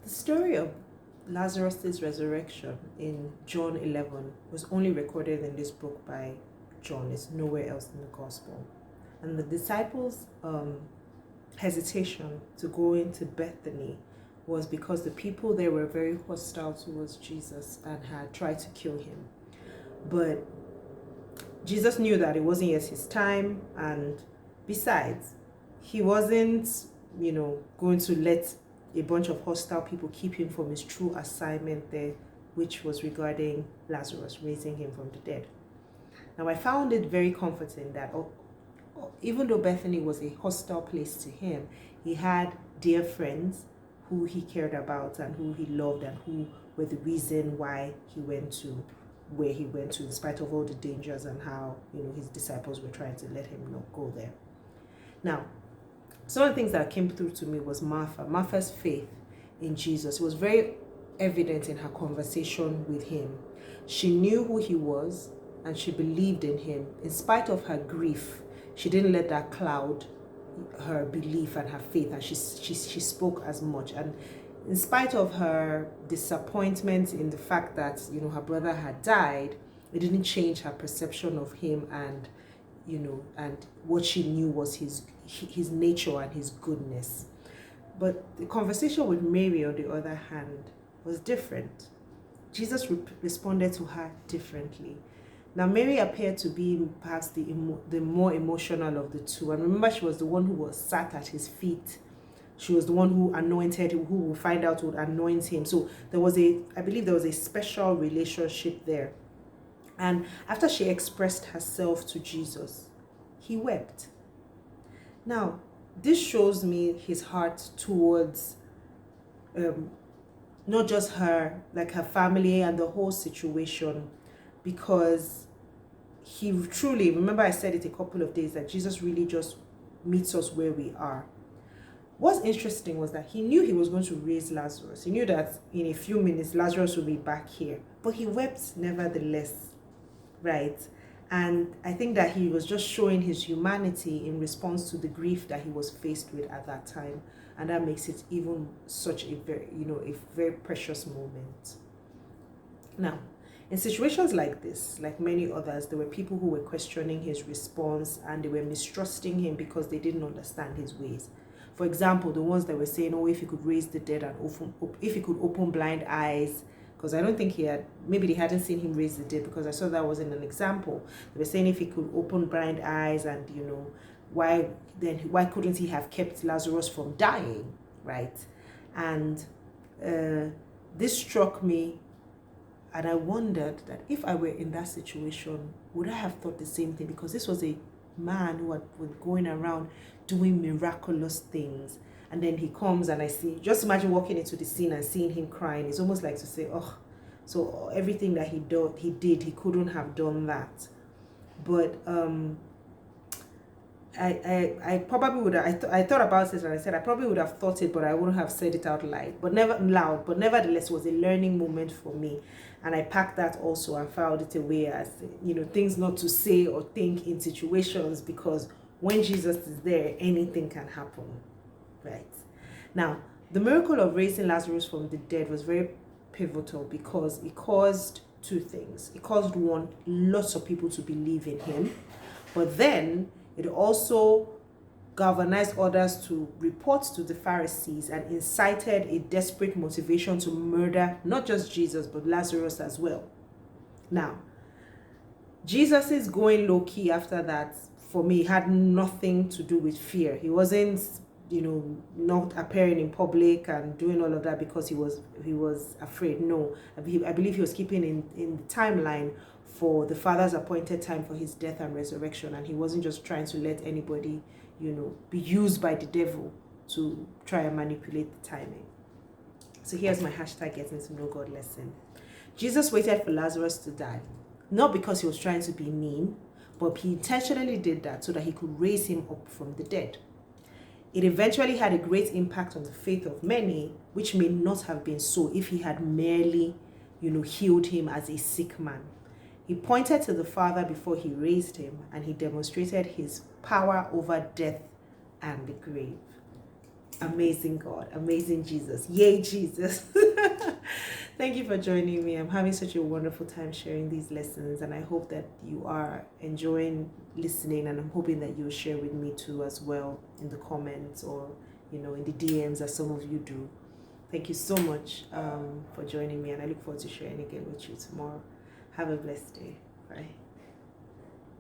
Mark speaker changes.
Speaker 1: The story of Lazarus' resurrection in John 11 was only recorded in this book by John. It's nowhere else in the gospel. And the disciples' hesitation to go into Bethany was because the people there were very hostile towards Jesus and had tried to kill him. But Jesus knew that it wasn't yet his time, and besides, he wasn't, going to let a bunch of hostile people keep him from his true assignment there, which was regarding Lazarus, raising him from the dead. Now, I found it very comforting that even though Bethany was a hostile place to him, he had dear friends who he cared about and who he loved and who were the reason why he went to where he went to, in spite of all the dangers and how his disciples were trying to let him not go there. Now, some of the things that came through to me was Martha's faith in Jesus. It was very evident in her conversation with him. She knew who he was and she believed in him. In spite of her grief, she didn't let that cloud her belief and her faith, and she spoke as much. And in spite of her disappointment in the fact that her brother had died, it didn't change her perception of him, and and what she knew was his nature and his goodness. But the conversation with Mary, on the other hand, was different. Jesus responded to her differently. Now, Mary appeared to be perhaps the more emotional of the two. And remember, she was the one who was sat at his feet. She was the one who anointed him, who will find out would anoint him. So I believe there was a special relationship there. And after she expressed herself to Jesus, he wept. Now, this shows me his heart towards not just her, like her family and the whole situation, because he truly, remember I said it a couple of days, that Jesus really just meets us where we are. What's interesting was that he knew he was going to raise Lazarus. He knew that in a few minutes Lazarus will be back here, but he wept nevertheless, right? And I think that he was just showing his humanity in response to the grief that he was faced with at that time, and that makes it even such a very precious moment. Now, in situations like this, like many others, there were people who were questioning his response and they were mistrusting him because they didn't understand his ways. For example, the ones that were saying, oh, if he could raise the dead and if he could open blind eyes, because I don't think maybe they hadn't seen him raise the dead, because I saw that wasn't an example. They were saying if he could open blind eyes, and why couldn't he have kept Lazarus from dying, right? And this struck me. And I wondered that if I were in that situation, would I have thought the same thing? Because this was a man who was going around doing miraculous things. And then he comes and I see, just imagine walking into the scene and seeing him crying. It's almost like to say, oh, so everything that he did, he couldn't have done that. But I probably would have, I thought about it and I said I probably would have thought it, but I wouldn't have said it out loud. But nevertheless, it was a learning moment for me. And I packed that also and filed it away as, things not to say or think in situations, because when Jesus is there, anything can happen, right? Now, the miracle of raising Lazarus from the dead was very pivotal because it caused two things. It caused, one, lots of people to believe in him, but then it also galvanized others to report to the Pharisees and incited a desperate motivation to murder not just Jesus, but Lazarus as well. Now, Jesus is going low-key after that, for me, had nothing to do with fear. He wasn't, not appearing in public and doing all of that because he was afraid. No, I believe he was keeping in the timeline for the Father's appointed time for his death and resurrection, and he wasn't just trying to let anybody be used by the devil to try and manipulate the timing. So here's my hashtag getting to know God lesson. Jesus waited for Lazarus to die, not because he was trying to be mean, but he intentionally did that so that he could raise him up from the dead. It eventually had a great impact on the faith of many, which may not have been so if he had merely, healed him as a sick man. He pointed to the Father before he raised him, and he demonstrated his power over death and the grave. Amazing God, amazing Jesus. Yay, Jesus. Thank you for joining me. I'm having such a wonderful time sharing these lessons, and I hope that you are enjoying listening, and I'm hoping that you'll share with me too as well in the comments or in the DMs as some of you do. Thank you so much for joining me, and I look forward to sharing again with you tomorrow. Have a blessed day. Bye.